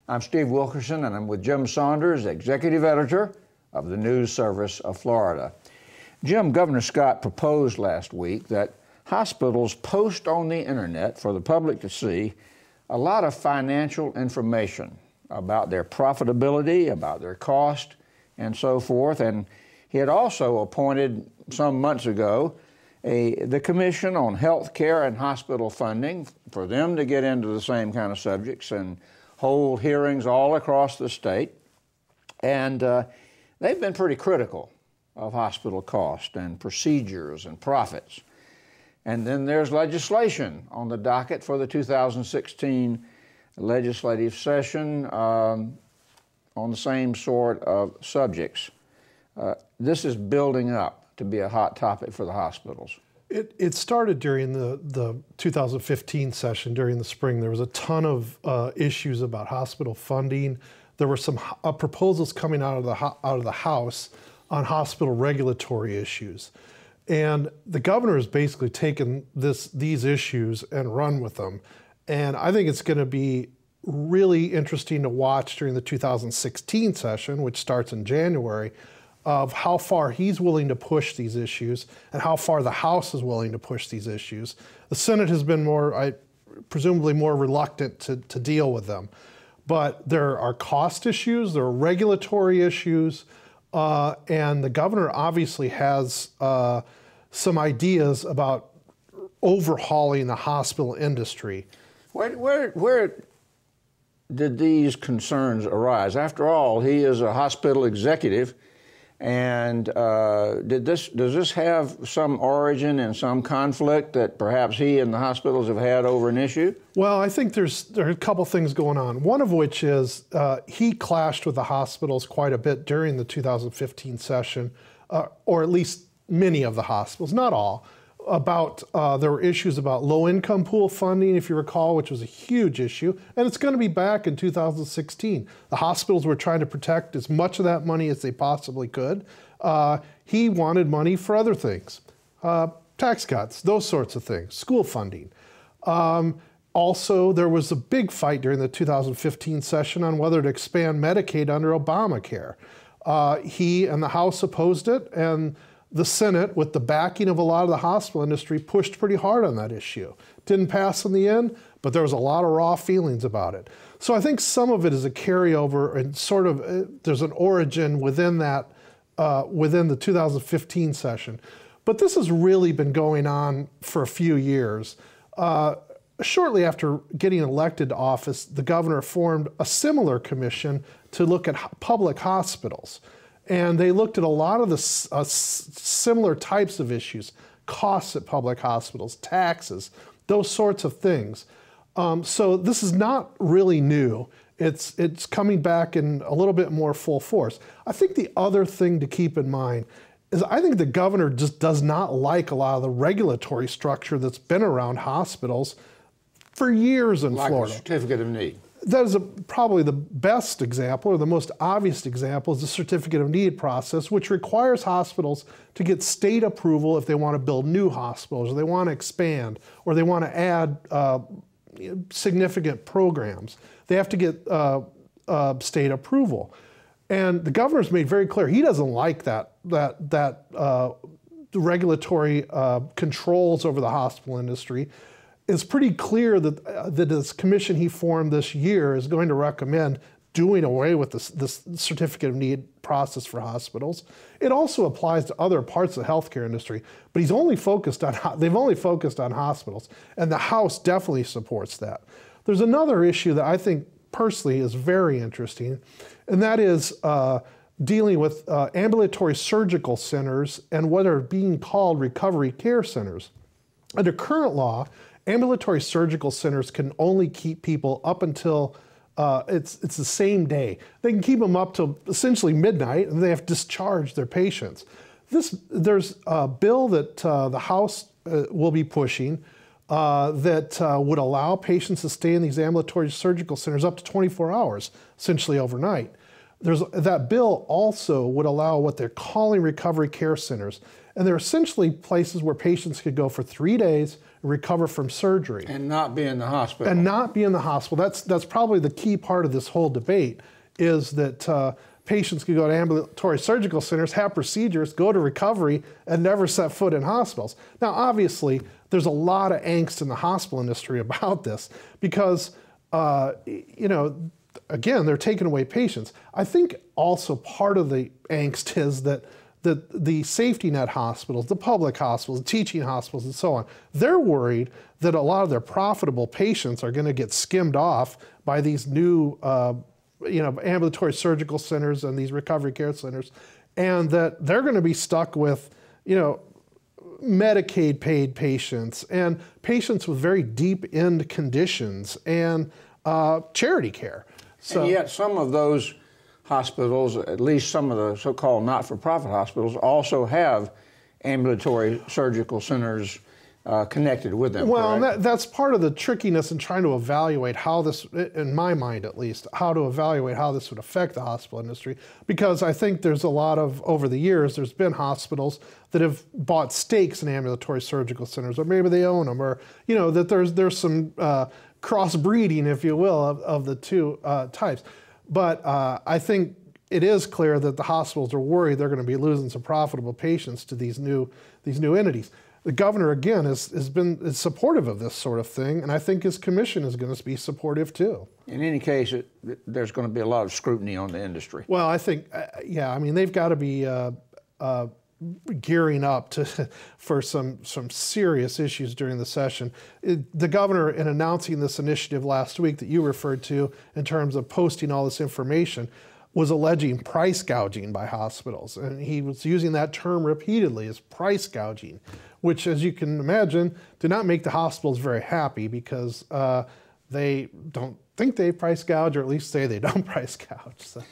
I'm Steve Wilkerson, and I'm with Jim Saunders, Executive Editor of the News Service of Florida. Jim, Governor Scott proposed last week that hospitals post on the internet for the public to see a lot of financial information about their profitability, about their cost, and so forth. And he had also appointed some months ago the Commission on Health Care and Hospital Funding for them to get into the same kind of subjects and hold hearings all across the state. And they've been pretty critical of hospital cost and procedures and profits. And then there's legislation on the docket for the 2016 legislative session on the same sort of subjects. This is building up to be a hot topic for the hospitals. It started during the 2015 session, during the spring. There was a ton of issues about hospital funding. There were some proposals coming out of the House on hospital regulatory issues. And the governor has basically taken these issues and run with them. And I think it's going to be really interesting to watch during the 2016 session, which starts in January, of how far he's willing to push these issues and how far the House is willing to push these issues. The Senate has been presumably more reluctant to deal with them. But there are cost issues, there are regulatory issues, and the governor obviously has some ideas about overhauling the hospital industry. Where did these concerns arise? After all, he is a hospital executive. And does this have some origin in some conflict that perhaps he and the hospitals have had over an issue? Well, I think there are a couple things going on. One of which is he clashed with the hospitals quite a bit during the 2015 session, or at least many of the hospitals, not all. There were issues about low-income pool funding, if you recall, which was a huge issue, and it's going to be back in 2016. The hospitals were trying to protect as much of that money as they possibly could. He wanted money for other things, tax cuts, those sorts of things, school funding. Also, there was a big fight during the 2015 session on whether to expand Medicaid under Obamacare. He and the House opposed it, and the Senate, with the backing of a lot of the hospital industry, pushed pretty hard on that issue. Didn't pass in the end, but there was a lot of raw feelings about it. So I think some of it is a carryover and sort of there's an origin within that, within the 2015 session. But this has really been going on for a few years. Shortly after getting elected to office, the governor formed a similar commission to look at public hospitals. And they looked at a lot of the similar types of issues, costs at public hospitals, taxes, those sorts of things. So this is not really new. It's coming back in a little bit more full force. I think the other thing to keep in mind is I think the governor just does not like a lot of the regulatory structure that's been around hospitals for years in Florida. Like a certificate of need. That is probably the best example, or the most obvious example, is the certificate of need process, which requires hospitals to get state approval if they want to build new hospitals, or they want to expand, or they want to add significant programs. They have to get state approval. And the governor's made very clear he doesn't like the regulatory controls over the hospital industry. It's pretty clear that this commission he formed this year is going to recommend doing away with this certificate of need process for hospitals. It also applies to other parts of the healthcare industry, but they've only focused on hospitals, and the House definitely supports that. There's another issue that I think personally is very interesting, and that is dealing with ambulatory surgical centers and what are being called recovery care centers. Under current law, ambulatory surgical centers can only keep people up until it's the same day. They can keep them up till essentially midnight, and they have to discharge their patients. There's a bill that the House will be pushing that would allow patients to stay in these ambulatory surgical centers up to 24 hours, essentially overnight. That bill also would allow what they're calling recovery care centers. And they're essentially places where patients could go for 3 days and recover from surgery. And not be in the hospital. And not be in the hospital. That's probably the key part of this whole debate, is that patients could go to ambulatory surgical centers, have procedures, go to recovery, and never set foot in hospitals. Now, obviously, there's a lot of angst in the hospital industry about this because, you know, again, they're taking away patients. I think also part of the angst is that the safety net hospitals, the public hospitals, the teaching hospitals, and so on, they're worried that a lot of their profitable patients are going to get skimmed off by these new ambulatory surgical centers and these recovery care centers, and that they're going to be stuck with, Medicaid paid patients and patients with very deep end conditions and charity care. So, and yet some of those hospitals, at least some of the so-called not-for-profit hospitals, also have ambulatory surgical centers connected with them. Well, that's part of the trickiness in trying to evaluate how this, in my mind at least, how to evaluate how this would affect the hospital industry. Because I think there's a lot of, over the years, there's been hospitals that have bought stakes in ambulatory surgical centers, or maybe they own them, or, that there's some crossbreeding, if you will, of the two types. But I think it is clear that the hospitals are worried they're going to be losing some profitable patients to these new entities. The governor, again, is supportive of this sort of thing, and I think his commission is going to be supportive too. In any case, there's going to be a lot of scrutiny on the industry. Well, I think, they've got to be gearing up for some serious issues during the session. The governor, in announcing this initiative last week that you referred to in terms of posting all this information, was alleging price gouging by hospitals. And he was using that term repeatedly, as price gouging, which, as you can imagine, did not make the hospitals very happy because they don't think they price gouge, or at least say they don't price gouge. So.